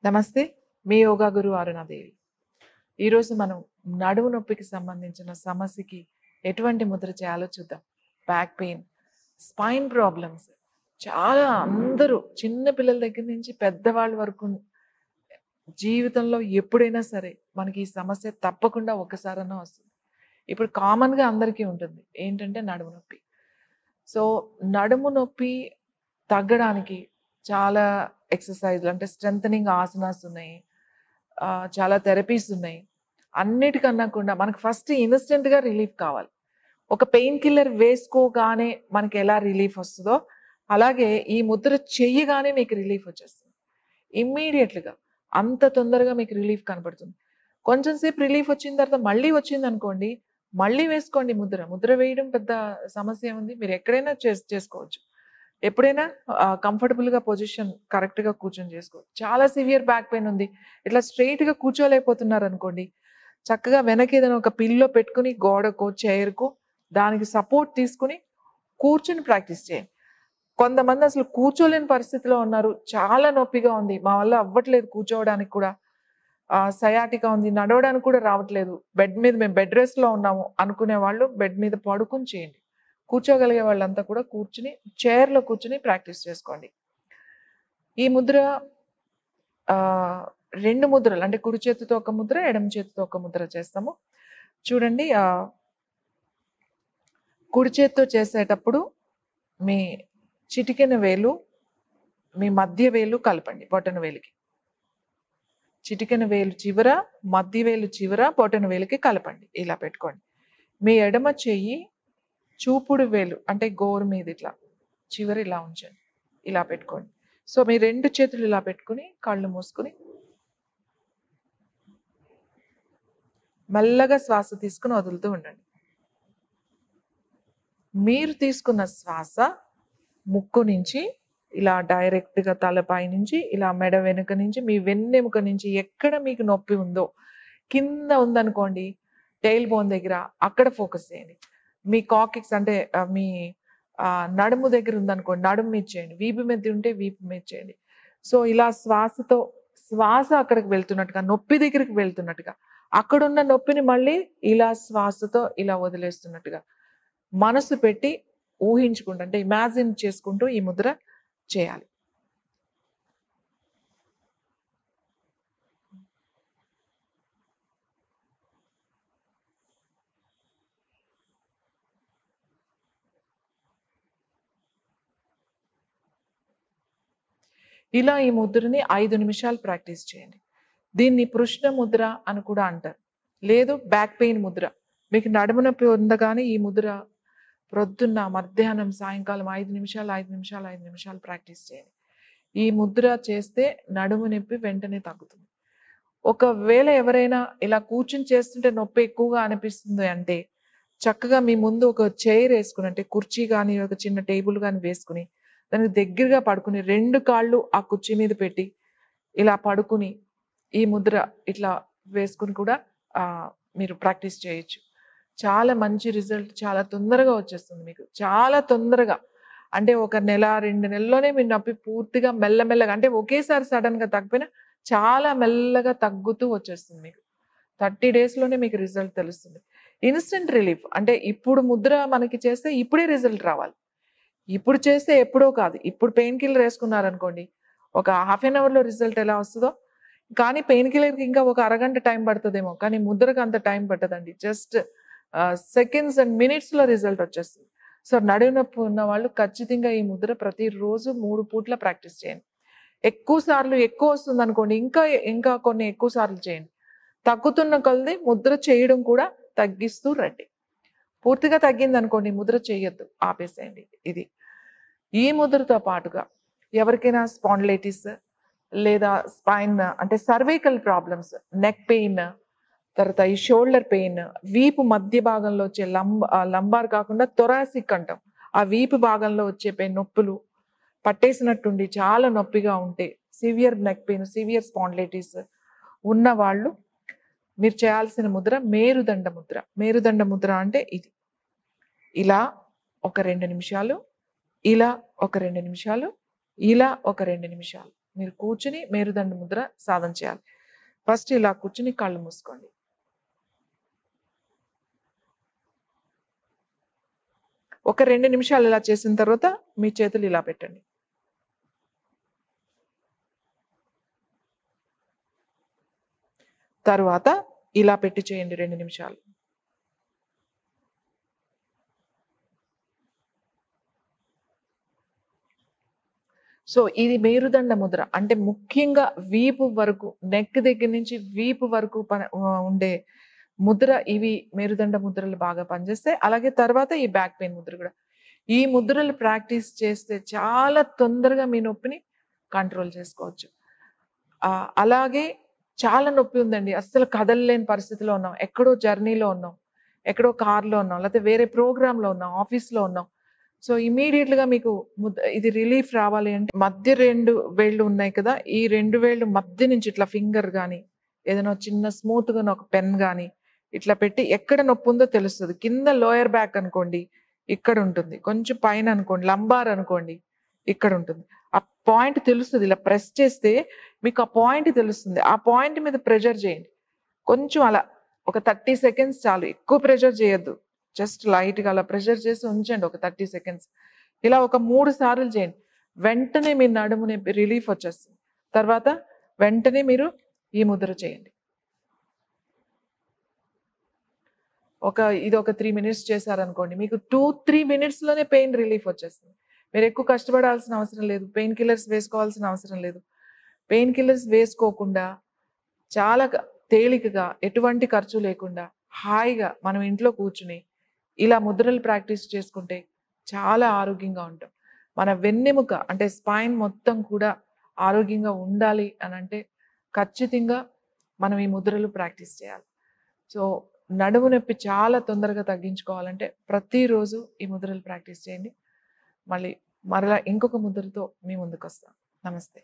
నమస్తే. మీ యోగా గురు అరుణాదేవి. ఈరోజు మనం నడుము నొప్పికి సంబంధించిన సమస్యకి ఎటువంటి ముద్ర చేయాలో చూద్దాం. బ్యాక్ పెయిన్, స్పైన్ ప్రాబ్లమ్స్ చాలా అందరూ చిన్న పిల్లల దగ్గర నుంచి పెద్దవాళ్ళ వరకు జీవితంలో ఎప్పుడైనా సరే మనకి ఈ సమస్య తప్పకుండా ఒకసారన్నా వస్తుంది. ఇప్పుడు కామన్‌గా అందరికీ ఉంటుంది. ఏంటంటే నడుము నొప్పి. సో, నడుము నొప్పి తగ్గడానికి చాలా ఎక్సర్‌సైజ్‌లు అంటే స్ట్రెంథెనింగ్ ఆసనాస్ ఉన్నాయి. చాలా థెరపీస్ ఉన్నాయి. అన్నిటికన్నా కూడా మనకు ఫస్ట్ ఇన్‌స్టంట్‌గా రిలీఫ్ కావాలి. ఒక పెయిన్ కిల్లర్ వేసుకోగానే మనకెలా రిలీఫ్ వస్తదో, అలాగే ఈ ముద్ర చెయ్యగానే మీకు రిలీఫ్ వచ్చేస్తుంది. ఇమ్మీడియేట్‌గా అంత తొందరగా మీకు రిలీఫ్ కనపడుతుంది. కొంచెం సేపు రిలీఫ్ వచ్చిన తర్వాత మళ్ళీ వచ్చిందనుకోండి, మళ్ళీ వేసుకోండి ముద్ర. ముద్ర వేయడం పెద్ద సమస్య ఏముంది? మీరు ఎక్కడైనా చేసుకోవచ్చు. ఎప్పుడైనా కంఫర్టబుల్‌గా పొజిషన్ కరెక్ట్‌గా కూర్చొని చేసుకోవచ్చు. చాలా సివియర్ బ్యాక్ పెయిన్ ఉంది. ఇట్లా స్ట్రెయిట్‌గా కూర్చోలేకపోతున్నారనుకోండి, చక్కగా వెనక ఏదైనా ఒక పిల్లో పెట్టుకొని గోడకో, చైర్‌కో దానికి సపోర్ట్ తీసుకొని కూర్చొని ప్రాక్టీస్ చేయండి. కొంతమంది అసలు కూర్చోలేని పరిస్థితిలో ఉన్నారు. చాలా నొప్పిగా ఉంది. మా వల్ల అవ్వట్లేదు కూర్చోవడానికి కూడా. సయాటికా ఉంది. నడవడానికి కూడా రావట్లేదు. మేము బెడ్ రెస్ట్‌లో ఉన్నాము అనుకునే వాళ్ళు బెడ్ మీద పడుకొని చేయండి. కూర్చోగలిగే వాళ్ళంతా కూడా కూర్చుని చైర్‌లో కూర్చొని ప్రాక్టీస్ చేసుకోండి. ఈ ముద్ర 2 ముద్రలు అంటే కుడి చేతితో ఒక ముద్ర, ఎడమ చేతితో ఒక ముద్ర చేస్తాము. చూడండి కుడి చేత్తో చేసేటప్పుడు మీ చిటికెన వేలు, మీ మధ్య వేలు కలపండి బొటన వేలికి. చిటికెన వేలు చివర, మధ్య వేలు చివర, బొటన వేలికి కలపండి. ఇలా పెట్టుకోండి. మీ ఎడమ చెయ్యి చూపుడు వేలు అంటే గోరు మీద ఇట్లా చివరి ఇలా ఉంచండి. ఇలా పెట్టుకోండి. సో మీ 2 చేతులు ఇలా పెట్టుకుని కళ్ళు మూసుకుని మెల్లగా శ్వాస తీసుకుని వదులుతూ ఉండండి. మీరు తీసుకున్న శ్వాస ముక్కు నుంచి ఇలా డైరెక్ట్‌గా తలపై నుంచి ఇలా మెడ వెనుక నుంచి మీ వెన్నెముక నుంచి ఎక్కడ మీకు నొప్పి ఉందో కింద ఉందనుకోండి టెయిల్ బోన్ దగ్గర అక్కడ ఫోకస్ చేయండి. మీ కాకిక్స్ అంటే మీ నడుము దగ్గర ఉందనుకోండి నడుము మీద చేయండి. వీపు మీద ఉంటే వీపు మీద చేయండి. సో ఇలా శ్వాస అక్కడికి వెళ్తున్నట్టుగా నొప్పి దగ్గరికి వెళ్తున్నట్టుగా అక్కడున్న నొప్పిని మళ్ళీ ఇలా శ్వాసతో ఇలా వదిలేస్తున్నట్టుగా మనసు పెట్టి ఊహించుకుంటూ అంటే ఇమాజిన్ చేసుకుంటూ ఈ ముద్ర చేయాలి. ఇలా ఈ ముద్రని 5 నిమిషాలు ప్రాక్టీస్ చేయండి. దీన్ని పృష్ణ ముద్ర అని కూడా అంటారు. లేదు బ్యాక్ పెయిన్ ముద్ర. మీకు నడుము నొప్పి ఉండగానే ఈ ముద్ర ప్రొద్దున్న, మధ్యాహ్నం, సాయంకాలం 5 నిమిషాలు, 5 నిమిషాలు, 5 నిమిషాలు ప్రాక్టీస్ చేయండి. ఈ ముద్ర చేస్తే నడుము నొప్పి వెంటనే తగ్గుతుంది. ఒకవేళ ఎవరైనా ఇలా కూర్చొని చేస్తుంటే నొప్పి ఎక్కువగా అనిపిస్తుంది అంటే చక్కగా మీ ముందు ఒక చైర్ వేసుకుని అంటే కుర్చీ కానీ ఒక చిన్న టేబుల్ కానీ వేసుకుని దానికి దగ్గరగా పడుకుని 2 కాళ్ళు ఆ కుర్చీ మీద పెట్టి ఇలా పడుకుని ఈ ముద్ర ఇట్లా వేసుకుని కూడా మీరు ప్రాక్టీస్ చేయొచ్చు. చాలా మంచి రిజల్ట్ చాలా తొందరగా వచ్చేస్తుంది మీకు. చాలా తొందరగా అంటే ఒక నెల 2 నెలల్లోనే మీ నొప్పి పూర్తిగా మెల్లమెల్లగా అంటే ఒకేసారి సడన్‌గా తగ్గిపోయినా చాలా మెల్లగా తగ్గుతూ వచ్చేస్తుంది మీకు. 30 డేస్‌లోనే మీకు రిజల్ట్ తెలుస్తుంది. ఇన్‌స్టంట్ రిలీఫ్ అంటే ఇప్పుడు ముద్ర మనకి చేస్తే ఇప్పుడే రిజల్ట్ రావాలి. ఇప్పుడు చేస్తే ఎప్పుడో కాదు. ఇప్పుడు పెయిన్ కిల్లర్ వేసుకున్నారనుకోండి, ఒక హాఫ్ ఎన్ అవర్‌లో రిజల్ట్ ఎలా వస్తదో, కానీ పెయిన్ కిల్లర్‌కి ఇంకా ఒక అరగంట టైం పడతదేమో. కానీ ముద్రకు అంత టైం పట్టదండి. జస్ట్ సెకండ్స్ అండ్ మినిట్స్‌లో రిజల్ట్ వచ్చేస్తుంది. సో, నడుము నొప్పి ఉన్న వాళ్ళు ఖచ్చితంగా ఈ ముద్ర ప్రతిరోజు 3 పూట్ల ప్రాక్టీస్ చేయండి. ఎక్కువ సార్లు ఎక్కువ వస్తుందనుకోండి, ఇంకా కొన్ని ఎక్కువ సార్లు చేయండి. తగ్గుతున్న కొలది ముద్ర చేయడం కూడా తగ్గిస్తూ రండి. పూర్తిగా తగ్గిందనుకోండి ముద్ర చేయొద్దు. ఆపేసేయండి ఇది. ఈ ముద్రతో పాటుగా ఎవరికైనా స్పాండిలైటిస్ లేదా స్పైన్ అంటే సర్వైకల్ ప్రాబ్లమ్స్, నెక్ పెయిన్, తర్వాత ఈ షోల్డర్ పెయిన్, వీపు మధ్య భాగంలో వచ్చే లంబార్ కాకుండా థొరాసిక్ అంటాం. ఆ వీపు భాగంలో వచ్చే నొప్పులు పట్టేసినట్టుండి చాలా నొప్పిగా ఉంటే severe neck pain, severe spondylitis ఉన్న వాళ్ళు మీరు చేయాల్సిన ముద్ర మేరుదండ ముద్ర. మేరుదండ ముద్ర అంటే ఇది. ఇలా ఒక 2 నిమిషాలు, ఇలా ఒక 2 నిమిషాలు, ఇలా ఒక 2 నిమిషాలు. మీరు కూర్చుని మేరుదండ ముద్ర సాధన చేయాలి. ఫస్ట్ ఇలా కూర్చుని కళ్ళు మూసుకోండి. ఒక 2 నిమిషాలు ఇలా చేసిన తర్వాత మీ చేతులు ఇలా పెట్టండి. తర్వాత ఇలా పెట్టి చేయండి 2 నిమిషాలు. సో ఇది మేరుదండ ముద్ర. అంటే ముఖ్యంగా వీపు వరకు, నెక్ దగ్గర నుంచి వీపు వరకు ఉండే ముద్ర ఇవి మేరుదండ ముద్రలు బాగా పనిచేస్తాయి. అలాగే తర్వాత ఈ బ్యాక్ పెయిన్ ముద్ర కూడా. ఈ ముద్రలు ప్రాక్టీస్ చేస్తే చాలా తొందరగా మీ నొప్పిని కంట్రోల్ చేసుకోవచ్చు. అలాగే చాలా నొప్పి ఉందండి, అస్సలు కదలలేని పరిస్థితిలో ఉన్నాం, ఎక్కడో జర్నీలో ఉన్నాం, ఎక్కడో కార్లో ఉన్నాం, లేకపోతే వేరే ప్రోగ్రాంలో ఉన్నాం, ఆఫీస్లో ఉన్నాం. సో ఇమీడియట్‌గా మీకు ఇది రిలీఫ్ రావాలి అంటే మధ్య 2 వేళ్ళు ఉన్నాయి కదా, ఈ 2 వేళ్ళు మధ్య నుంచి ఇట్లా ఫింగర్ గాని, ఏదైనా చిన్న స్మూత్‌గా ఒక పెన్ గాని ఇట్లా పెట్టి ఎక్కడ నొప్పి ఉందో తెలుస్తది. కింద లోయర్ బ్యాక్ అనుకోండి ఇక్కడ ఉంటుంది. కొంచెం పైన అనుకోండి లంబార్ అనుకోండి ఇక్కడ ఉంటుంది. ఆ పాయింట్ తెలుస్తది. ఇలా ప్రెస్ చేస్తే మీకు ఆ పాయింట్ తెలుస్తుంది. ఆ పాయింట్ మీద ప్రెషర్ చేయండి. కొంచెం అలా ఒక 30 సెకండ్స్ చాలు. ఎక్కువ ప్రెషర్ చేయొద్దు. జస్ట్ లైట్‌గా అలా ప్రెషర్ చేసి ఉంచండి ఒక 30 సెకండ్స్. ఇలా ఒక 3 సార్లు చేయండి. వెంటనే మీ నడుముని రిలీఫ్ వచ్చేస్తుంది. తర్వాత వెంటనే మీరు ఈ ముద్ర చేయండి. ఇది ఒక 3 మినిట్స్ చేశారనుకోండి, మీకు 2-3 మినిట్స్‌లోనే పెయిన్ రిలీఫ్ వచ్చేస్తుంది. మీరు ఎక్కువ కష్టపడాల్సిన అవసరం లేదు. పెయిన్ కిల్లర్స్ వేసుకోవాల్సిన అవసరం లేదు. పెయిన్ కిల్లర్స్ వేసుకోకుండా చాలా తేలికగా ఎటువంటి ఖర్చు లేకుండా హాయిగా మనం ఇంట్లో కూర్చుని ఇలా ముద్రలు ప్రాక్టీస్ చేసుకుంటే చాలా ఆరోగ్యంగా ఉంటాం. మన వెన్నెముక అంటే స్పైన్ మొత్తం కూడా ఆరోగ్యంగా ఉండాలి అని అంటే ఖచ్చితంగా మనం ఈ ముద్రలు ప్రాక్టీస్ చేయాలి. సో నడుము నొప్పి చాలా తొందరగా తగ్గించుకోవాలంటే ప్రతిరోజు ఈ ముద్రలు ప్రాక్టీస్ చేయండి. మరలా ఇంకొక ముద్రతో మీ ముందుకు వస్తాం. నమస్తే.